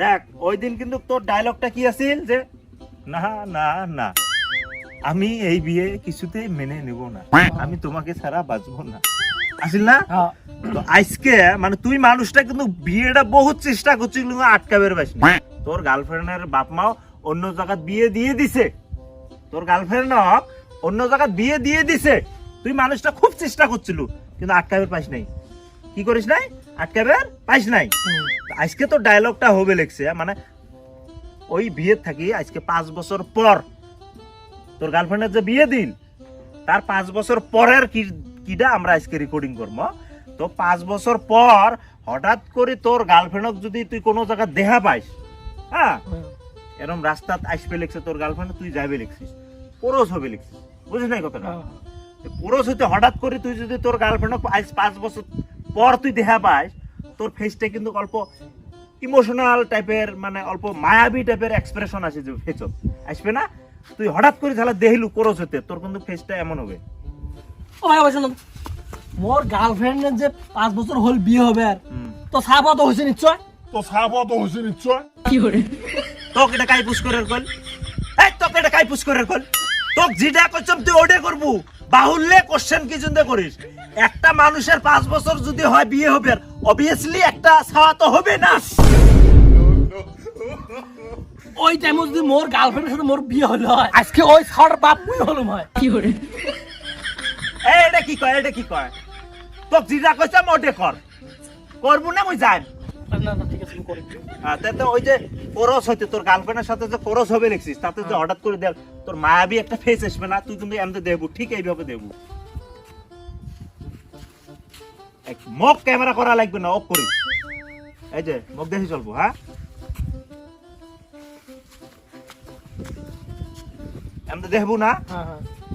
দেখ ওই দিন কিন্তু তোর ডায়লগটা কি আছিল যে না না না আমি এই বিয়ে কিছুতেই মেনে নেব না, আমি তোমাকে ছাড়া বাঁচবো না, আসিল না? তো আজকে মানে তুই মানুষটা কিন্তু বিয়েটা বহুত চেষ্টা করছিস কিন্তু আটকাবের পাস না। তোর গার্লফ্রেন্ডের বাপ মাও অন্য জায়গায় বিয়ে দিয়ে দিছে, তোর গার্লফ্রেন্ড অন্য জায়গায় বিয়ে দিয়ে দিছে, তুই মানুষটা খুব চেষ্টা করছিল কিন্তু আটকাবের পাস নাই। কি করিস নাই? আটকাবের পাইস নাই। আজকে তো ডায়লগটা হবে লেখছে মানে ওই বিয়ে থাকি আজকে 5 বছর পর তোর গার্লফ্রেন্ডের যে বিয়ে দিন তার 5 বছর পরের কিটা আমরা আজকে রেকর্ডিং করবো। তো 5 বছর পর হঠাৎ করে তোর গার্লফ্রেন্ডক যদি তুই কোনো জায়গায় দেখা পাইস, হ্যাঁ এরকম রাস্তাত আসবে লেখছে তোর গার্লফ্রেন্ড, তুই যাবে লিখছিস পোরস হবে লিখছিস, বুঝিস নাই কথাটা? পোরস হইতে হঠাৎ করে তুই যদি তোর গার্লফ্রেন্ড আজ 5 বছর পর তুই দেখা পাইস, তোর ফেসটা কিন্তু অল্প ইমোশনাল টাইপের মানে অল্প মায়াবী টাইপের এক্সপ্রেশন আসে যে ফেস আসবে না? তুই হঠাৎ করে তাহলে দেখিলু কোরস হতে তোর কিন্তু ফেসটা এমন হবে। ও ভাই বসুন, মোর গার্লফ্রেন্ডের যে 5 বছর হল বিয়ে হবে আর তো সাবা তো হইছে নিশ্চয়, কি করে তোকে এটা কাই পুশ করে কল, এই তোকে এটা কাই পুশ করে কল, তোক যেটা কইছম তুই ওটা করবু, বাহুল্যে কোশ্চেন কি জন্য করিস? একটা মানুষের 5 বছর যদি হয় বিয়ে হবে অবভিয়াসলি একটা ছাওয়া তো হবে না। ওই টাইমে যদি মোর গার্লফ্রেন্ডের সাথে মোর বিয়ে হলো হয় আজকে ওই ছাড় বাপ মুই হলো হয়। কি করে এই এটা কি কয়, এটা কি কয়? তোক যেটা কইছম ওটা কর, করবো না মুই যাই। না না ঠিক আছে আমি করি। তো ওই যে কোরস হইতে তোর গার্লফ্রেন্ডের সাথে যে কোরস হবে লিখছিস তাতে যে হঠাৎ করে দেখ তোর মায়াবী একটা ফেস আসবে না, তুই কিন্তু এমনি দেবু, ঠিক এইভাবে দেবু। মুখ ক্যামেরা করা লাগবে না, অফ করিস। এই যে মুখ দেখি চলবো, হ্যাঁ এমনি দেখবো না,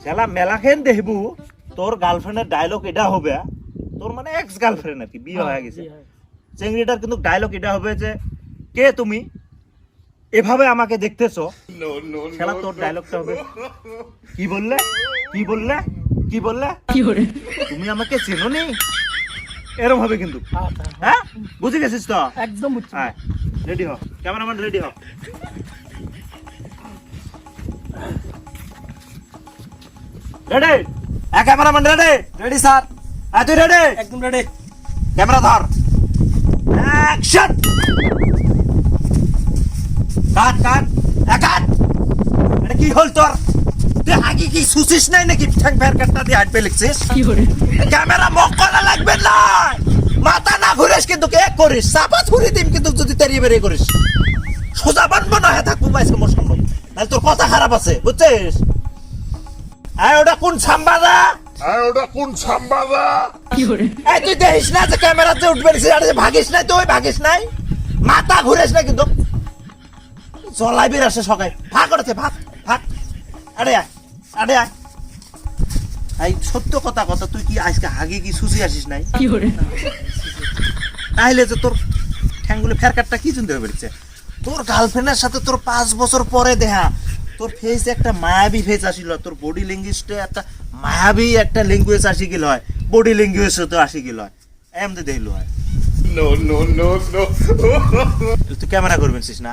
সেলা মেলাখেন দেখবো। তোর গার্লফ্রেন্ডের ডায়লগ এটা হবে, তোর মানে এক্স গার্লফ্রেন্ড আর কি বিয়ে হয়ে গেছে চেংড়িটার কিন্তু ডায়লগ এটা হবে যে কে তুমি এভাবে আমাকে দেখতেছো, শালা তোর ডায়লগটা হবে কি বললে কি বললে কি বললে কি করে তুমি আমাকে চেনো নি, এরকম হবে কিন্তু। হ্যাঁ বুঝে গেছিস তো? একদম বুঝছি। হ্যাঁ রেডি হ, ক্যামেরাম্যান রেডি হ। রেডি? হ্যাঁ ক্যামেরাম্যান রেডি? রেডি স্যার, হ্যাঁ তুই রেডি? একদম রেডি। ক্যামেরা ধর, অ্যাকশন, কাট কাট কাট। এটা কি হল তোর? তুই আগে কি সুসিস নাই নাকি ঠ্যাং ফের কাটটা দিয়ে হাঁটবে লিখছিস? কি করে ক্যামেরা মুখ করা লাগবে না, মাথা না ঘুরিস কিন্তু কে করিস চাপা ছুরি দিম কিন্তু যদি তেরিয়ে বেরিয়ে করিস সোজা বানবো না হ্যাঁ থাকবো বাইস মোর সম্ভব নাহলে তোর কথা খারাপ আছে বুঝছিস? হ্যাঁ ওটা কোন সাম্বাদা? কি করে এই তুই দেখিস না যে ক্যামেরাতে উঠবে আর ভাগিস নাই, তুই ভাগিস নাই, মাথা ঘুরেস না কিন্তু জলাই বের আসে সকাল ভাগ করেছে ভাগ ভাগ। আরে আয় আরে আয়, এই সত্য কথা কথা তুই কি আজকে হাগে কি সুসি আসিস নাই? কি করে তাহলে যে তোর ঠ্যাঙ্গুলো ফেরকাটটা কি চিন্তা বেড়েছে? তোর গার্লফ্রেন্ডের সাথে তোর 5 বছর পরে দেখা তোর ফেস একটা মায়াবী ফেস আসিল, তোর বডি ল্যাঙ্গুয়েজটা একটা মায়াবী একটা ল্যাঙ্গুয়েজ আসি গেল হয়, বডি ল্যাঙ্গুয়েজ তো আসি গেল হয় এমনি দেখলো হয়। তুই ক্যামেরা করবেন না?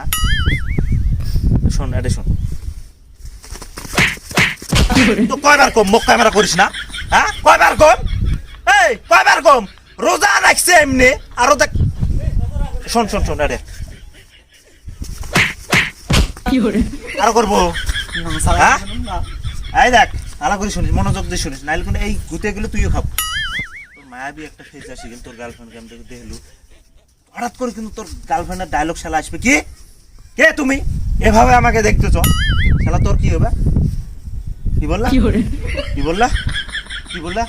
শোন এটা শোন, কি করে তো কয়বার কম মুখ ক্যামেরা করিস না, হ্যাঁ কয়বার কম, এই কয়বার কম রোজা রাখছে এমনি আরো দেখ। শোন শোন শোন আরে কি করে আরো করবো, হ্যাঁ এই দেখ আলা করে শুনিস, মনোযোগ দিয়ে শুনিস, নাইলে কিন্তু এই ঘুতে গেলে তুইও খাব। তোর মায়াবী একটা ফেস আসি গেল তোর গার্লফ্রেন্ড কেমন দেখলু, হঠাৎ করে কিন্তু তোর গার্লফ্রেন্ডের ডায়লগ শালা আসবে কি কে তুমি এভাবে আমাকে দেখতেছ, শালা তোর কি হবে? কি বললা কি করে কি বললা কি বললা?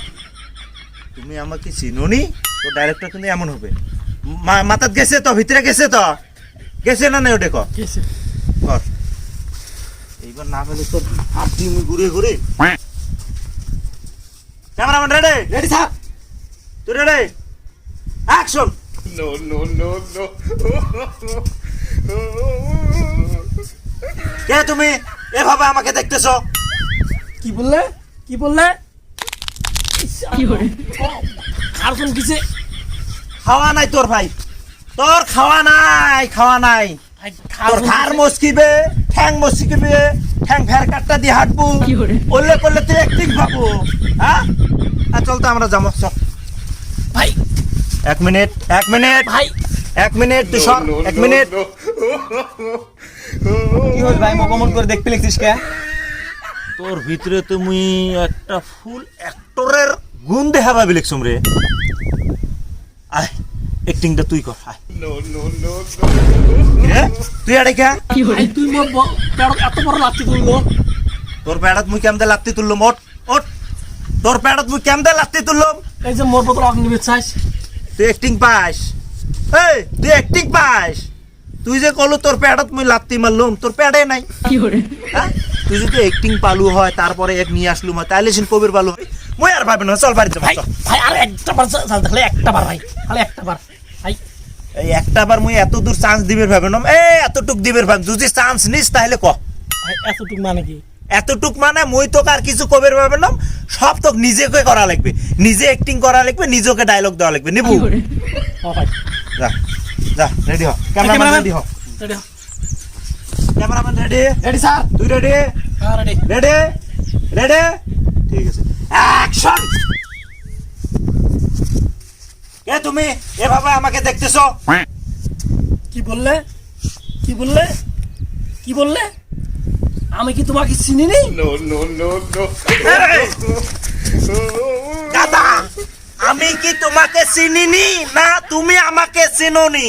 তুমি আমাকে চিনোনি? তোর ডাইরেক্টর কিন্তু এমন হবে, মাথাত গেছে তো, ভিতরে গেছে তো, গেছে না নাই ওটা কর কর। এইবার না পেলে তোর আপনি ঘুরে ঘুরে। Cameraman ready? রেডি থাক, তুই রেডি? অ্যাকশন। কে তুমি এভাবে আমাকে দেখতেছো? কি বললে কি বললে? কি করে আর কোন কিছু খাওয়া নাই তোর ভাই, তোর খাওয়া নাই খাওয়া নাই, তোর ঘাড় মস্কিবে, ঠ্যাং মস্কিবে, ঠ্যাং ফের কাটটা দিয়ে হাঁটবো, কি করে? করলে করলে তুই অ্যাক্টিং পাবো, হ্যাঁ? আর চল তো আমরা যাবো, চল। ভাই 1 মিনিট, 1 মিনিট, ভাই 1 মিনিট, তুই সর, 1 মিনিট। কি হল ভাই মকমল করে দেখতে লিখছিস কে? তোর ভিতরে তুমি একটা ফুল অ্যাক্টরের গুণ দেখা পাবি লিখছুম রে। আয় অ্যাক্টিংটা তুই কর, আয়। রে, তুই আড়ে কে? কি hore ভাই তুই মোর পেড়ত এত বড় লাঠি তুললো তোর প্যাডত মুই কেমদে লাত্তি তুললুম, ওঠ ওঠ। তোর প্যাডত মুই কেমদে লাত্তি তুললুম। এই যে মোর বদল অগ্নি চাইস তুই অ্যাক্টিং পাস, এই তুই অ্যাক্টিং পাস। তুই যে কলু তোর প্যাডত মুই লাত্তি মারলুম, তোর প্যাডে নাই, কি hore হ্যাঁ? তুই যদি অ্যাক্টিং পালু হয় তারপরে এক নিয়ে আসলুম হয়, তাইলে সিন কবির পালু হয়। মুই আর ভাবি না, চল বাড়ি যাবো, ভাই চল। ভাই আর একটা বার চাল দেখলে একটা বার ভাই খালি একটা বার ভাই এই একটা বার মুই এত দূর চান্স দিবের ভাবে না, এতটুক দিবের ভাব। যদি চান্স নিস তাহলে ক। ভাই এতটুক মানে কি এতটুক মানে মুই তোকে আর কিছু কবির ভাবে না, সব তোকে নিজেকে করা লাগবে, নিজে অ্যাক্টিং করা লাগবে, নিজেকে ডায়লগ দেওয়া লাগবে, নিবু? কি hore ও ভাই যা যা, রেডি হ, ক্যামেরাম্যান রেডি হ, ready cameraman ready, ready sir তুই রেডি, হ্যাঁ রেডি রেডি, রেডি, ঠিক আছে, অ্যাকশন। কে তুমি এভাবে আমাকে দেখতেছো? কি বললে কি বললে কি বললে আমি কি তোমাকে চিনি নি এই, দাদা, আমি কি তোমাকে চিনিনি না তুমি আমাকে চিনোনি?